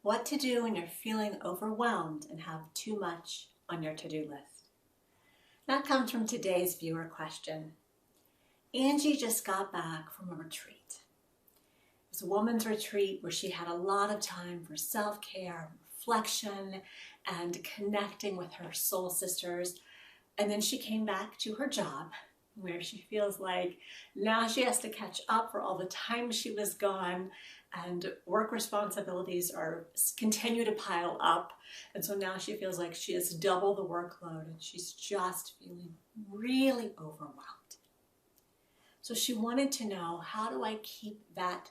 What to do when you're feeling overwhelmed and have too much on your to-do list. That comes from today's viewer question. Angie just got back from a retreat. It was a woman's retreat where she had a lot of time for self-care, reflection, and connecting with her soul sisters. And then she came back to her job where she feels like now she has to catch up for all the time she was gone, and work responsibilities continue to pile up. And so now she feels like she has double the workload and she's just feeling really overwhelmed. So she wanted to know, how do I keep that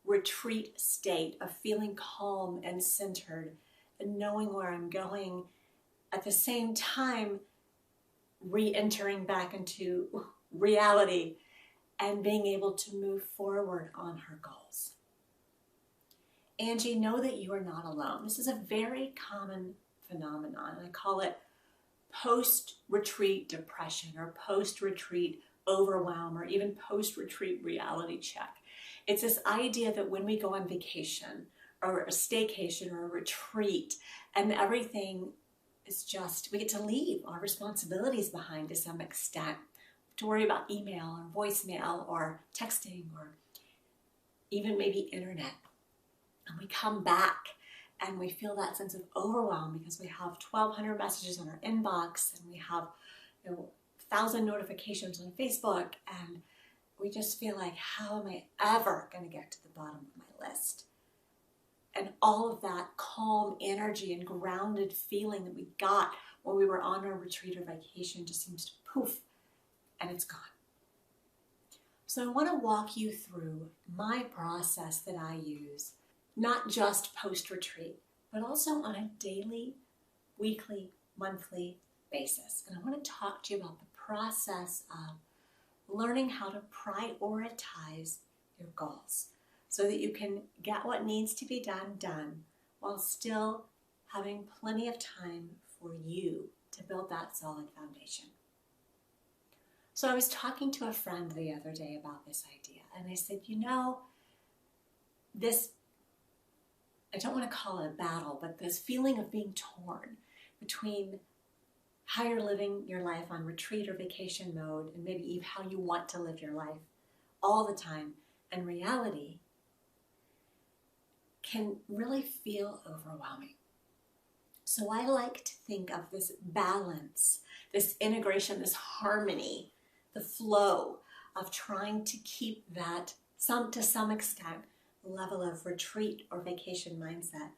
retreat state of feeling calm and centered and knowing where I'm going, at the same time re-entering back into reality and being able to move forward on her goals. Angie, know that you are not alone. This is a very common phenomenon. I call it post-retreat depression or post-retreat overwhelm or even post-retreat reality check. It's this idea that when we go on vacation or a staycation or a retreat and everything is just, we get to leave our responsibilities behind to some extent, to worry about email or voicemail or texting or even maybe internet. And we come back and we feel that sense of overwhelm because we have 1,200 messages on our inbox and we have 1,000 notifications on Facebook, and we just feel like, how am I ever going to get to the bottom of my list? And all of that calm energy and grounded feeling that we got when we were on our retreat or vacation just seems to poof, and it's gone. So I want to walk you through my process that I use, not just post-retreat, but also on a daily, weekly, monthly basis. And I want to talk to you about the process of learning how to prioritize your goals so that you can get what needs to be done while still having plenty of time for you to build that solid foundation. So I was talking to a friend the other day about this idea, and I said, this, I don't want to call it a battle, but this feeling of being torn between how you're living your life on retreat or vacation mode and maybe even how you want to live your life all the time and reality can really feel overwhelming. So I like to think of this balance, this integration, this harmony, the flow of trying to keep that to some extent level of retreat or vacation mindset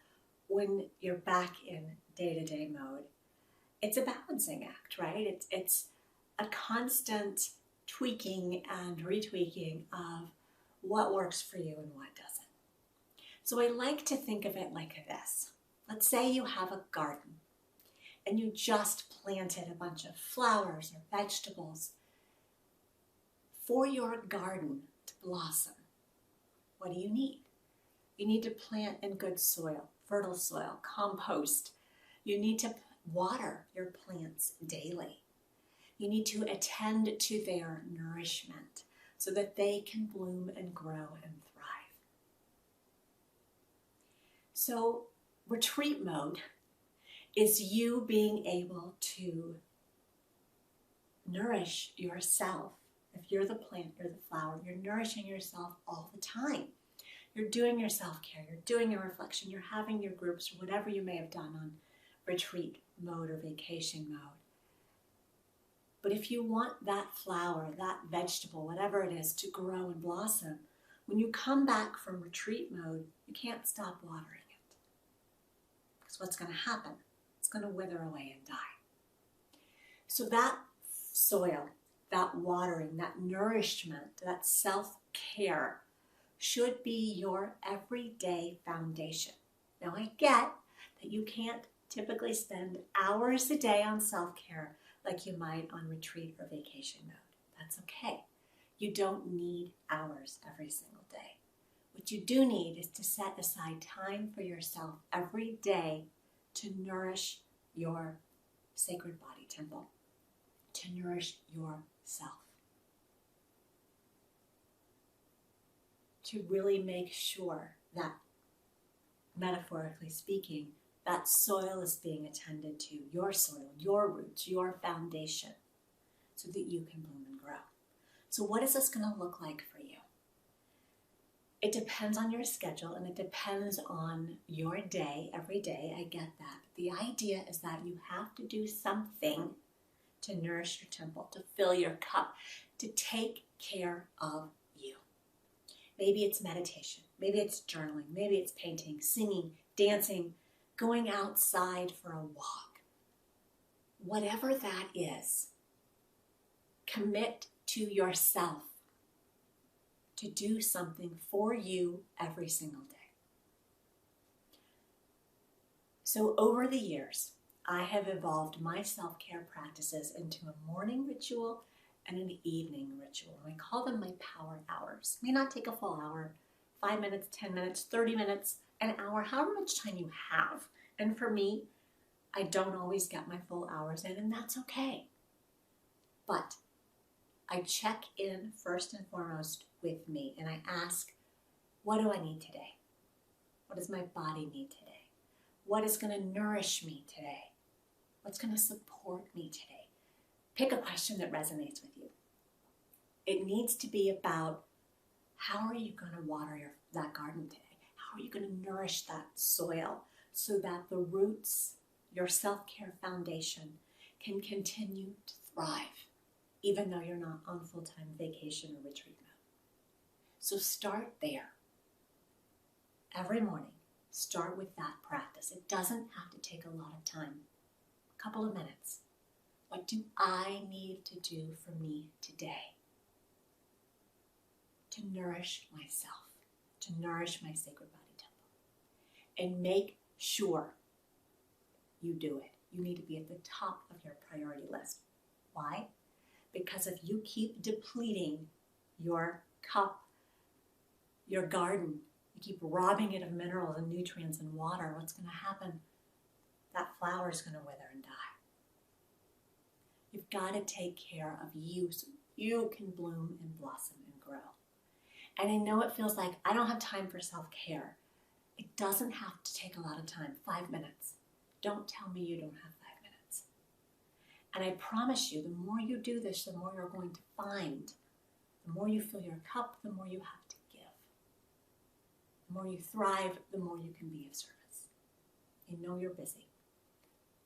when you're back in day-to-day mode. It's a balancing act, right? It's a constant tweaking and retweaking of what works for you and what doesn't. So I like to think of it like this. Let's say you have a garden and you just planted a bunch of flowers or vegetables for your garden to blossom. What do you need? You need to plant in good soil, fertile soil, compost. You need to water your plants daily. You need to attend to their nourishment so that they can bloom and grow and thrive. So retreat mode is you being able to nourish yourself. If you're the plant, you're the flower, you're nourishing yourself all the time. You're doing your self-care, you're doing your reflection, you're having your groups, or whatever you may have done on retreat mode or vacation mode. But if you want that flower, that vegetable, whatever it is, to grow and blossom, when you come back from retreat mode, you can't stop watering it. Because what's going to happen? It's going to wither away and die. So that soil, that watering, that nourishment, that self-care should be your everyday foundation. Now I get that you can't typically spend hours a day on self-care like you might on retreat or vacation mode. That's okay. You don't need hours every single day. What you do need is to set aside time for yourself every day to nourish your sacred body temple, to nourish yourself, to really make sure that metaphorically speaking, that soil is being attended to, your soil, your roots, your foundation, so that you can bloom and grow. So what is this going to look like for you? It depends on your schedule and it depends on your day, every day. I get that. But the idea is that you have to do something to nourish your temple, to fill your cup, to take care of you. Maybe it's meditation. Maybe it's journaling. Maybe it's painting, singing, dancing, going outside for a walk. Whatever that is, commit to yourself to do something for you every single day. So over the years, I have evolved my self-care practices into a morning ritual and an evening ritual. And I call them my power hours. It may not take a full hour, 5 minutes, 10 minutes, 30 minutes, an hour, however much time you have. And for me, I don't always get my full hours in, and that's okay. But I check in first and foremost with me, and I ask, what do I need today? What does my body need today? What is going to nourish me today? What's going to support me today? Pick a question that resonates with you. It needs to be about, how are you going to water that garden today? How are you going to nourish that soil so that the roots, your self-care foundation, can continue to thrive, even though you're not on full-time vacation or retreat mode? So start there. Every morning, start with that practice. It doesn't have to take a lot of time, a couple of minutes. What do I need to do for me today to nourish myself, to nourish my sacred body temple? And make sure you do it. You need to be at the top of your priority list. Why? Because if you keep depleting your cup, your garden, you keep robbing it of minerals and nutrients and water, what's going to happen? That flower is going to wither and die. You've got to take care of you so you can bloom and blossom and grow. And I know it feels like I don't have time for self-care. It doesn't have to take a lot of time, 5 minutes. Don't tell me you don't have 5 minutes. And I promise you, the more you do this, the more you're going to find. The more you fill your cup, the more you have to give. The more you thrive, the more you can be of service. You know you're busy.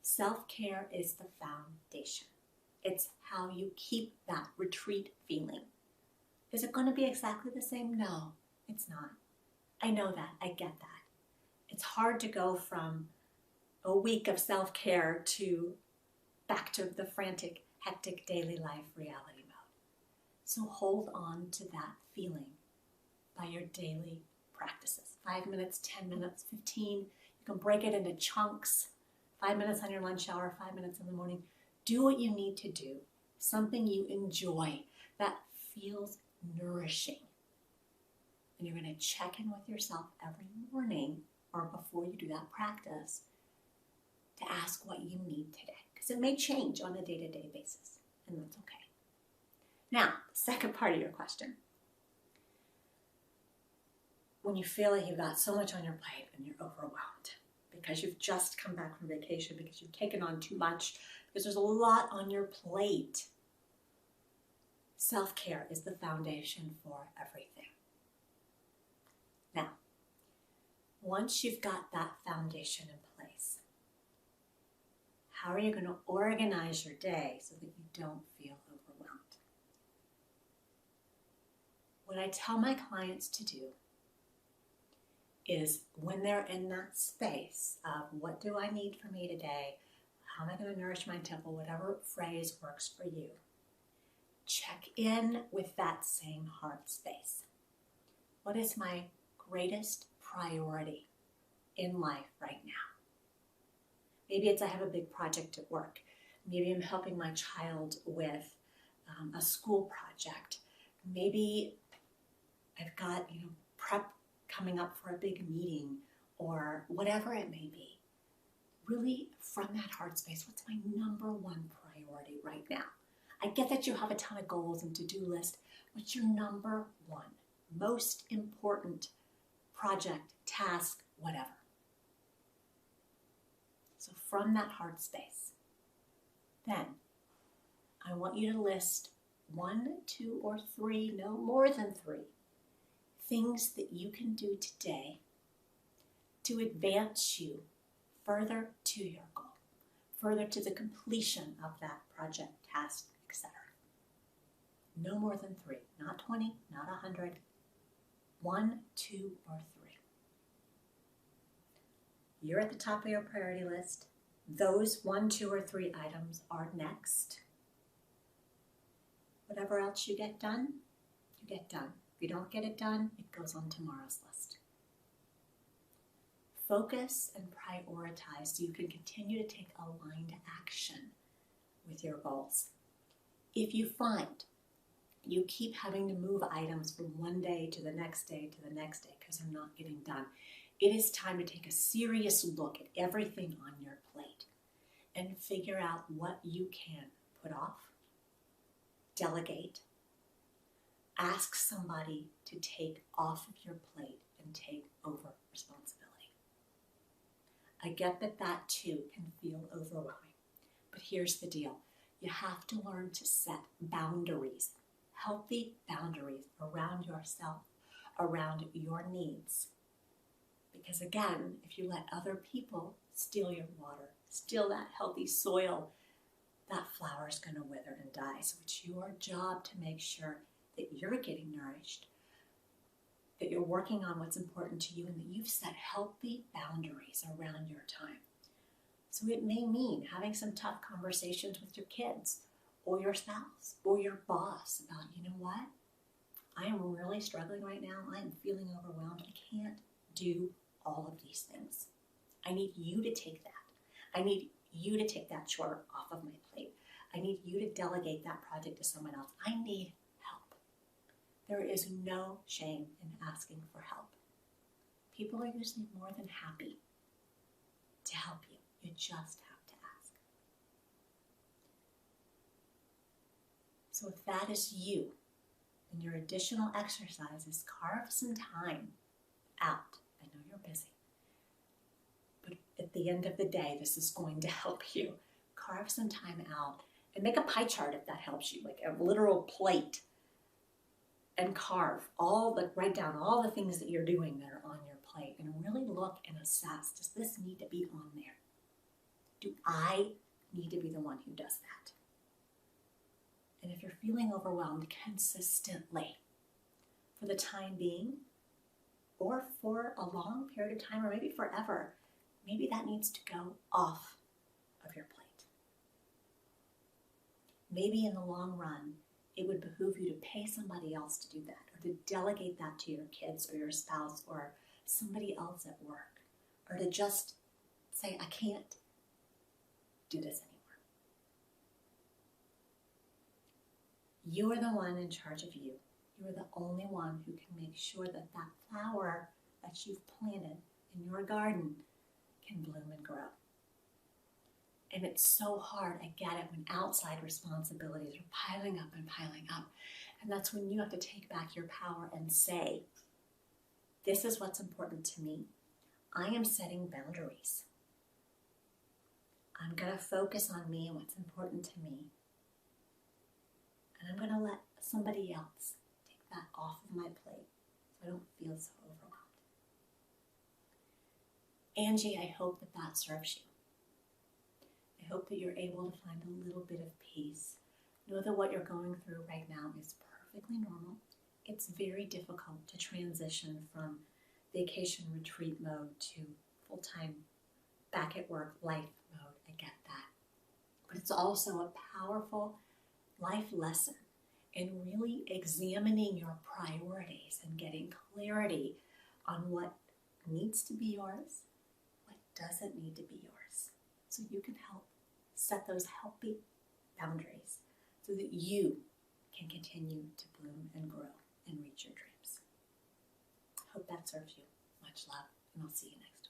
Self-care is the foundation. It's how you keep that retreat feeling. Is it going to be exactly the same? No, it's not. I know that. I get that. It's hard to go from a week of self-care to back to the frantic, hectic daily life reality mode. So hold on to that feeling by your daily practices. 5 minutes, 10 minutes, 15. You can break it into chunks. 5 minutes on your lunch hour, 5 minutes in the morning. Do what you need to do. Something you enjoy that feels nourishing. And you're going to check in with yourself every morning or before you do that practice to ask what you need today. Because it may change on a day-to-day basis, and that's okay. Now, the second part of your question. When you feel like you've got so much on your plate and you're overwhelmed because you've just come back from vacation, because you've taken on too much, because there's a lot on your plate, self-care is the foundation for everything. Now, once you've got that foundation in place, how are you going to organize your day so that you don't feel overwhelmed? What I tell my clients to do is when they're in that space of what do I need for me today, how am I going to nourish my temple, whatever phrase works for you, check in with that same heart space. What is my greatest priority in life right now? Maybe it's I have a big project at work. Maybe I'm helping my child with a school project. Maybe I've got prep coming up for a big meeting or whatever it may be. Really, from that heart space, what's my number one priority right now? I get that you have a ton of goals and to-do list. What's your number one, most important project, task, whatever? So from that heart space, then I want you to list 1, 2, or 3, no more than 3, things that you can do today to advance you further to your goal, further to the completion of that project, task, etc. No more than 3, not 20, not 100, 1, 2, or 3. You're at the top of your priority list. Those 1, 2, or 3 items are next. Whatever else you get done, you get done. If you don't get it done, it goes on tomorrow's list. Focus and prioritize so you can continue to take aligned action with your goals. If you find you keep having to move items from one day to the next day to the next day because they're not getting done, it is time to take a serious look at everything on your plate and figure out what you can put off, delegate, ask somebody to take off of your plate and take over responsibility. I get that that too can feel overwhelming, but here's the deal. You have to learn to set boundaries, healthy boundaries around yourself, around your needs. Because again, if you let other people steal your water, steal that healthy soil, that flower is going to wither and die. So it's your job to make sure that you're getting nourished, that you're working on what's important to you, and that you've set healthy boundaries around your time. So it may mean having some tough conversations with your kids or your spouse or your boss about, you know what? I am really struggling right now. I am feeling overwhelmed. I can't do all of these things. I need you to take that. I need you to take that chore off of my plate. I need you to delegate that project to someone else. I need help. There is no shame in asking for help. People are usually more than happy to help you. You just have to ask. So if that is you, then your additional exercise is carve some time out. I know you're busy, but at the end of the day, this is going to help you. Carve some time out and make a pie chart if that helps you, like a literal plate, and write down all the things that you're doing that are on your plate and really look and assess, does this need to be on there? Do I need to be the one who does that? And if you're feeling overwhelmed consistently for the time being, or for a long period of time, or maybe forever, maybe that needs to go off of your plate. Maybe in the long run, it would behoove you to pay somebody else to do that, or to delegate that to your kids or your spouse or somebody else at work, or to just say, I can't do this anymore. You are the one in charge of you. You are the only one who can make sure that that flower that you've planted in your garden can bloom and grow. And it's so hard, I get it, when outside responsibilities are piling up and piling up. And that's when you have to take back your power and say, this is what's important to me. I am setting boundaries. I'm going to focus on me and what's important to me. And I'm going to let somebody else take that off of my plate so I don't feel so overwhelmed. Angie, I hope that that serves you. I hope that you're able to find a little bit of peace. Know that what you're going through right now is perfectly normal. It's very difficult to transition from vacation retreat mode to full-time back at work life mode. I get that. But it's also a powerful life lesson in really examining your priorities and getting clarity on what needs to be yours, what doesn't need to be yours, so you can help set those healthy boundaries so that you can continue to bloom and grow and reach your dreams. Hope that serves you. Much love, and I'll see you next time.